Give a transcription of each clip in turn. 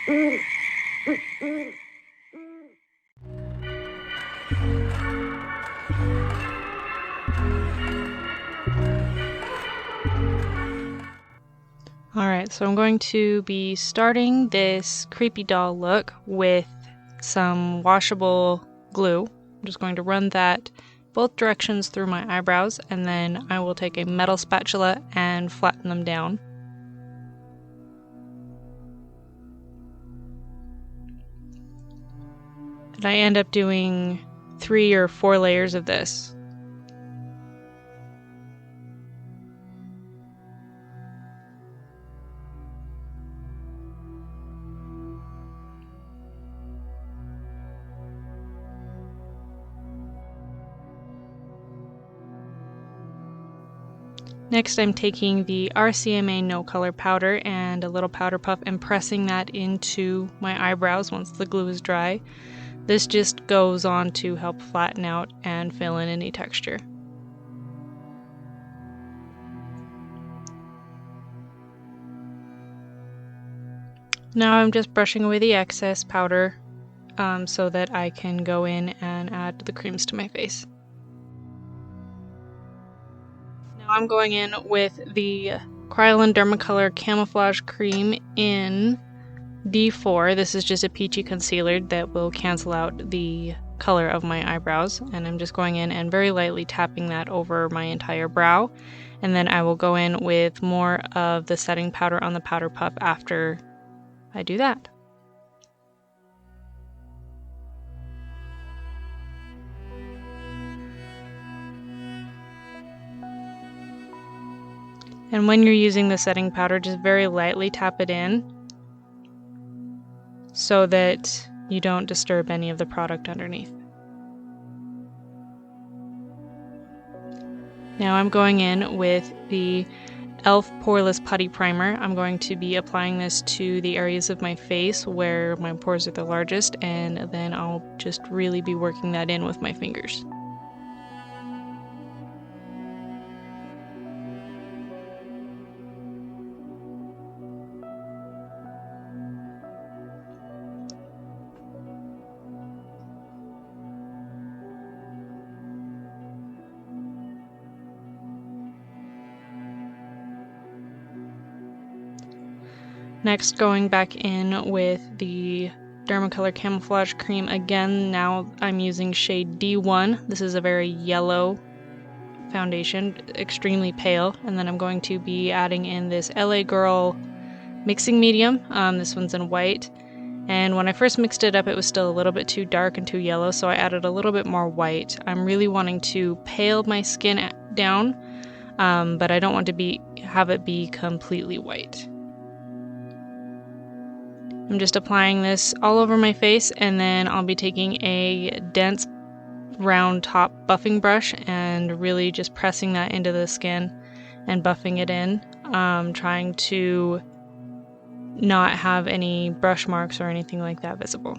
Alright, so I'm going to be starting this creepy doll look with some washable glue. I'm just going to run that both directions through my eyebrows, and then I will take a metal spatula and flatten them down. And I end up doing 3 or 4 layers of this. Next, I'm taking the RCMA No Color powder and a little powder puff and pressing that into my eyebrows once the glue is dry. This just goes on to help flatten out and fill in any texture. Now I'm just brushing away the excess powder so that I can go in and add the creams to my face. I'm going in with the Kryolan Dermacolor Camouflage Cream in D4. This is just a peachy concealer that will cancel out the color of my eyebrows, and I'm just going in and very lightly tapping that over my entire brow, and then I will go in with more of the setting powder on the powder puff after I do that. And when you're using the setting powder, just very lightly tap it in so that you don't disturb any of the product underneath. Now I'm going in with the e.l.f. Poreless Putty Primer. I'm going to be applying this to the areas of my face where my pores are the largest, and then I'll just really be working that in with my fingers. Next, going back in with the Dermacolor Camouflage Cream again. Now I'm using shade D1. This is a very yellow foundation, extremely pale. And then I'm going to be adding in this LA Girl mixing medium. This one's in white. And when I first mixed it up, it was still a little bit too dark and too yellow, so I added a little bit more white. I'm really wanting to pale my skin down, but I don't want to have it be completely white. I'm just applying this all over my face, and then I'll be taking a dense round top buffing brush and really just pressing that into the skin and buffing it in, trying to not have any brush marks or anything like that visible.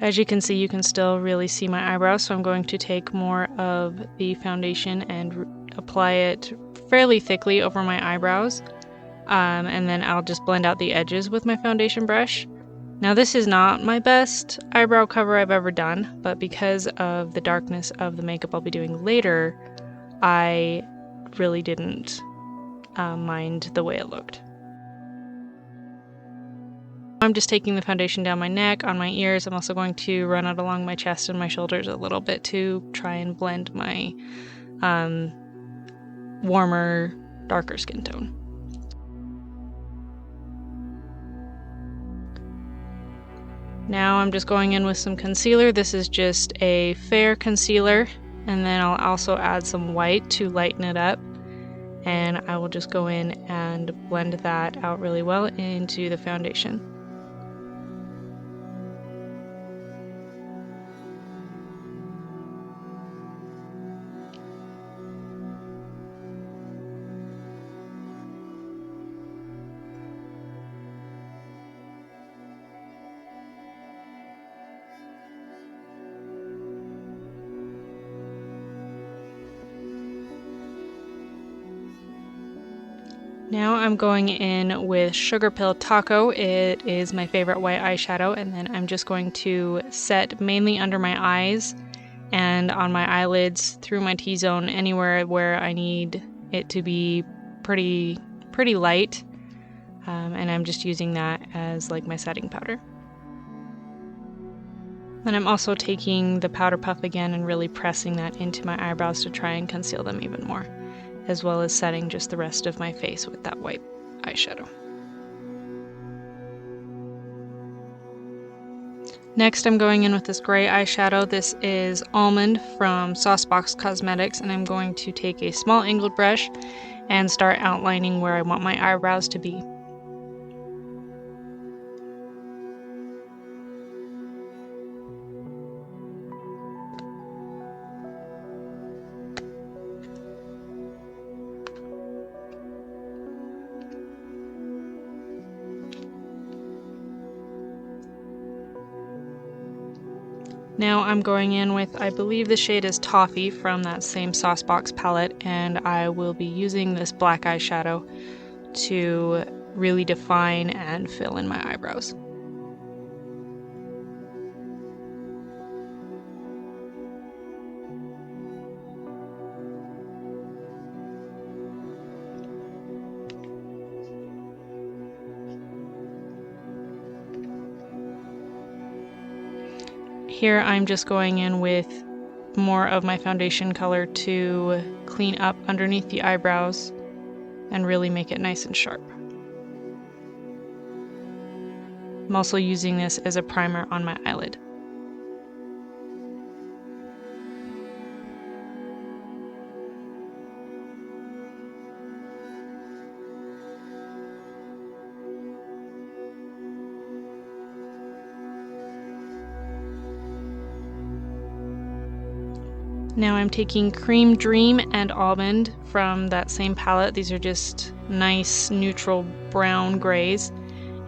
As you can see, you can still really see my eyebrows, so I'm going to take more of the foundation and apply it fairly thickly over my eyebrows, and then I'll just blend out the edges with my foundation brush. Now, this is not my best eyebrow cover I've ever done, but because of the darkness of the makeup I'll be doing later, I really didn't mind the way it looked. I'm just taking the foundation down my neck, on my ears. I'm also going to run it along my chest and my shoulders a little bit to try and blend my warmer, darker skin tone. Now I'm just going in with some concealer. This is just a fair concealer, and then I'll also add some white to lighten it up. And I will just go in and blend that out really well into the foundation. Now I'm going in with Sugar Pill Taco. It is my favorite white eyeshadow, and then I'm just going to set mainly under my eyes and on my eyelids, through my T-zone, anywhere where I need it to be pretty light. And I'm just using that as like my setting powder. Then I'm also taking the powder puff again and really pressing that into my eyebrows to try and conceal them even more, as well as setting just the rest of my face with that white eyeshadow. Next, I'm going in with this gray eyeshadow. This is Almond from Saucebox Cosmetics, and I'm going to take a small angled brush and start outlining where I want my eyebrows to be. Now I'm going in with, I believe the shade is Toffee from that same Saucebox palette, and I will be using this black eyeshadow to really define and fill in my eyebrows. Here I'm just going in with more of my foundation color to clean up underneath the eyebrows and really make it nice and sharp. I'm also using this as a primer on my eyelid. Now I'm taking Cream Dream and Almond from that same palette. These are just nice neutral brown grays.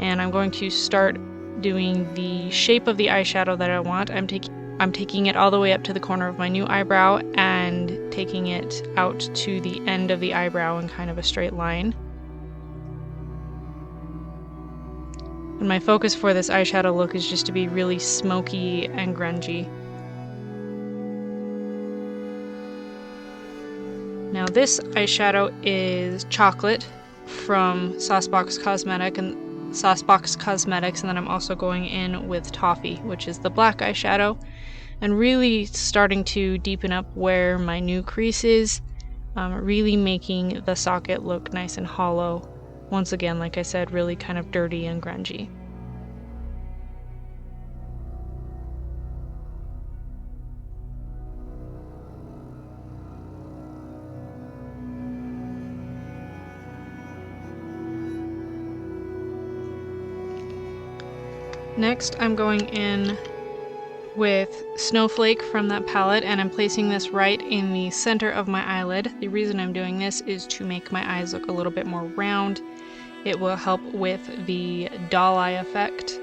And I'm going to start doing the shape of the eyeshadow that I want. I'm taking it all the way up to the corner of my new eyebrow and taking it out to the end of the eyebrow in kind of a straight line. And my focus for this eyeshadow look is just to be really smoky and grungy. Now this eyeshadow is Chocolate from Saucebox Cosmetics, and then I'm also going in with Toffee, which is the black eyeshadow, and really starting to deepen up where my new crease is, really making the socket look nice and hollow. Once again, like I said, really kind of dirty and grungy. Next, I'm going in with Snowflake from that palette, and I'm placing this right in the center of my eyelid. The reason I'm doing this is to make my eyes look a little bit more round. It will help with the doll eye effect.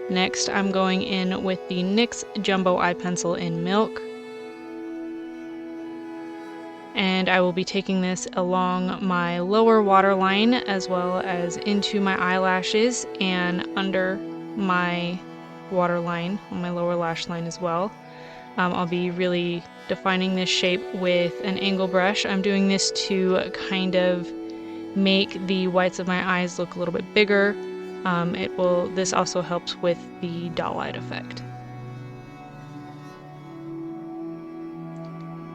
Next, I'm going in with the NYX Jumbo Eye Pencil in Milk. And I will be taking this along my lower waterline as well as into my eyelashes and under my waterline on my lower lash line as well. I'll be really defining this shape with an angle brush. I'm doing this to kind of make the whites of my eyes look a little bit bigger. This also helps with the doll-eyed effect.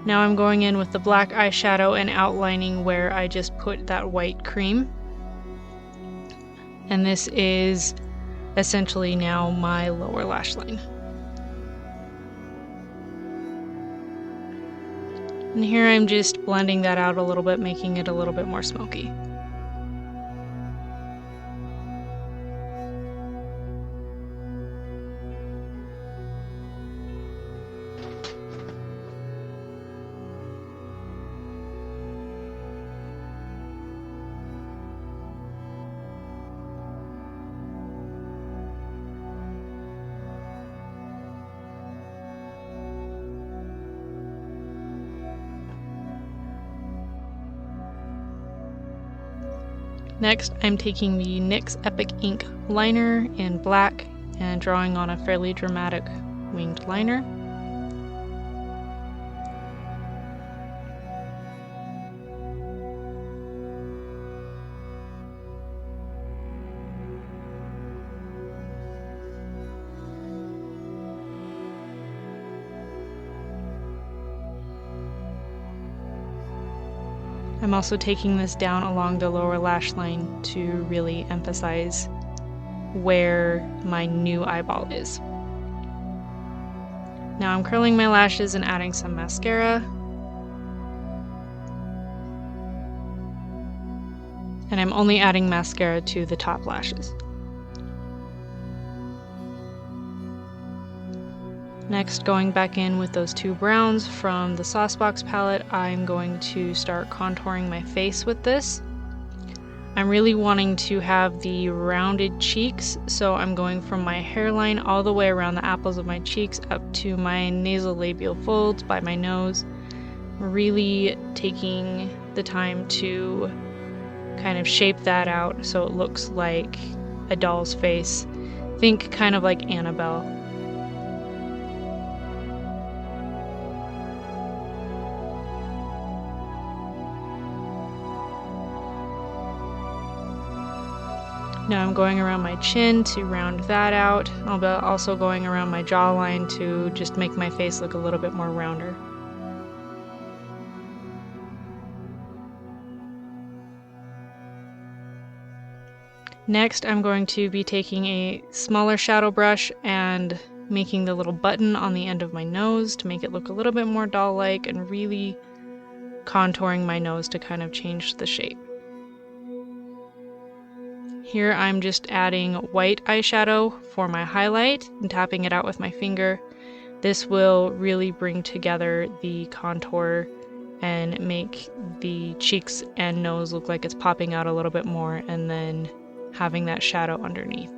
Now I'm going in with the black eyeshadow and outlining where I just put that white cream. And this is essentially now my lower lash line. And here I'm just blending that out a little bit, making it a little bit more smoky. Next, I'm taking the NYX Epic Ink liner in black and drawing on a fairly dramatic winged liner. I'm also taking this down along the lower lash line to really emphasize where my new eyeball is. Now I'm curling my lashes and adding some mascara. And I'm only adding mascara to the top lashes. Next, going back in with those two browns from the Saucebox palette, I'm going to start contouring my face with this. I'm really wanting to have the rounded cheeks, so I'm going from my hairline all the way around the apples of my cheeks up to my nasolabial folds by my nose. Really taking the time to kind of shape that out so it looks like a doll's face. Think kind of like Annabelle. Now I'm going around my chin to round that out. I'll be also going around my jawline to just make my face look a little bit more rounder. Next, I'm going to be taking a smaller shadow brush and making the little button on the end of my nose to make it look a little bit more doll-like, and really contouring my nose to kind of change the shape. Here I'm just adding white eyeshadow for my highlight and tapping it out with my finger. This will really bring together the contour and make the cheeks and nose look like it's popping out a little bit more, and then having that shadow underneath.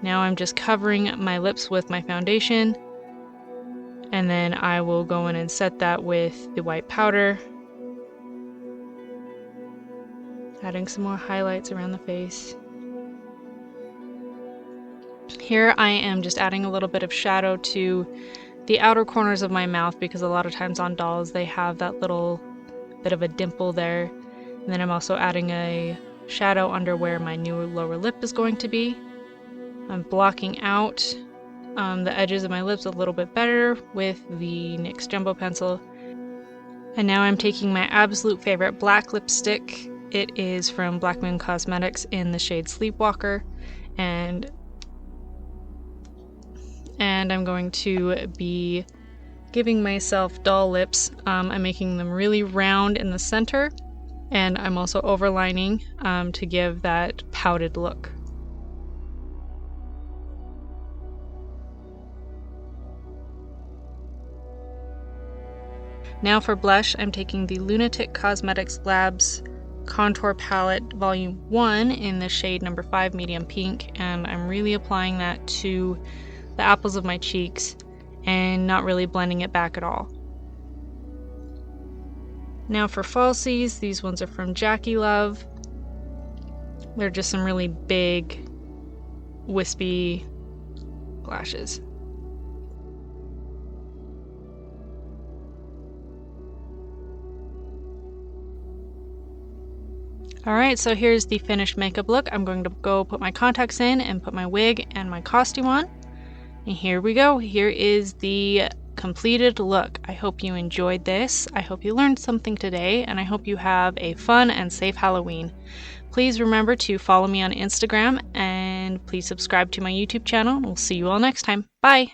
Now I'm just covering my lips with my foundation, and then I will go in and set that with the white powder. Adding some more highlights around the face. Here I am just adding a little bit of shadow to the outer corners of my mouth, because a lot of times on dolls they have that little bit of a dimple there. And then I'm also adding a shadow under where my new lower lip is going to be. I'm blocking out the edges of my lips a little bit better with the NYX Jumbo Pencil. And now I'm taking my absolute favorite black lipstick. It is from Black Moon Cosmetics in the shade Sleepwalker, and I'm going to be giving myself doll lips. I'm making them really round in the center, and I'm also overlining to give that pouted look. Now for blush, I'm taking the Lunatic Cosmetics Labs Contour Palette Volume 1 in the shade number 5 Medium Pink, and I'm really applying that to the apples of my cheeks and not really blending it back at all. Now for falsies, these ones are from Jackie Love. They're just some really big, wispy lashes. Alright, so here's the finished makeup look. I'm going to go put my contacts in and put my wig and my costume on. And here we go. Here is the completed look. I hope you enjoyed this. I hope you learned something today, and I hope you have a fun and safe Halloween. Please remember to follow me on Instagram, and please subscribe to my YouTube channel. We'll see you all next time. Bye!